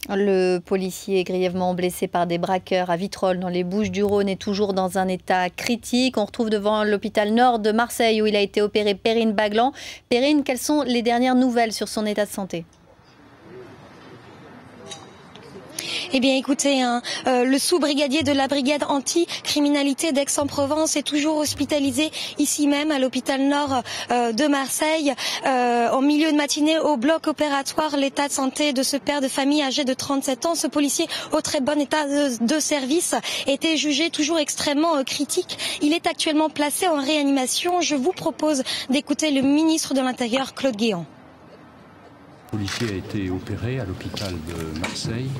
Le policier grièvement blessé par des braqueurs à Vitrolles dans les Bouches-du-Rhône est toujours dans un état critique. On retrouve devant l'hôpital Nord de Marseille où il a été opéré Perrine Baglan. Perrine, quelles sont les dernières nouvelles sur son état de santé ? Eh bien écoutez, le sous-brigadier de la brigade anti-criminalité d'Aix-en-Provence est toujours hospitalisé ici même à l'hôpital Nord de Marseille. En milieu de matinée au bloc opératoire, l'état de santé de ce père de famille âgé de 37 ans, ce policier au très bon état de service, était jugé toujours extrêmement critique. Il est actuellement placé en réanimation. Je vous propose d'écouter le ministre de l'Intérieur, Claude Guéant. Le policier a été opéré à l'hôpital de Marseille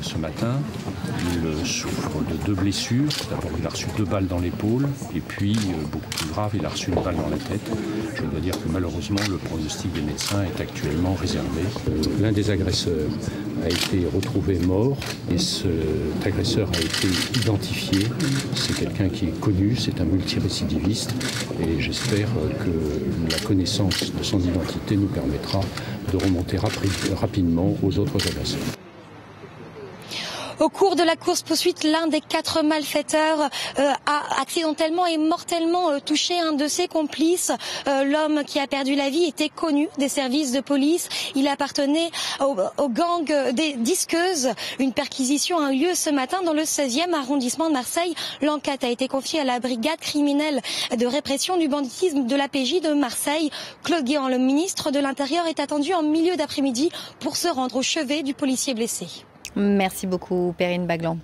ce matin. Il souffre de 2 blessures. D'abord, il a reçu 2 balles dans l'épaule et puis, beaucoup plus grave, il a reçu une balle dans la tête. Je dois dire que malheureusement, le pronostic des médecins est actuellement réservé. L'un des agresseurs a été retrouvé mort et cet agresseur a été identifié. C'est quelqu'un qui est connu, c'est un multirécidiviste et j'espère que la connaissance de son identité nous permettra de remonter rapidement aux autres agresseurs. Au cours de la course-poursuite, l'un des 4 malfaiteurs a accidentellement et mortellement touché un de ses complices. L'homme qui a perdu la vie était connu des services de police. Il appartenait au gang des disqueuses. Une perquisition a eu lieu ce matin dans le 16e arrondissement de Marseille. L'enquête a été confiée à la brigade criminelle de répression du banditisme de l'APJ de Marseille. Claude Guéant, le ministre de l'Intérieur, est attendu en milieu d'après-midi pour se rendre au chevet du policier blessé. Merci beaucoup, Perrine Baglan.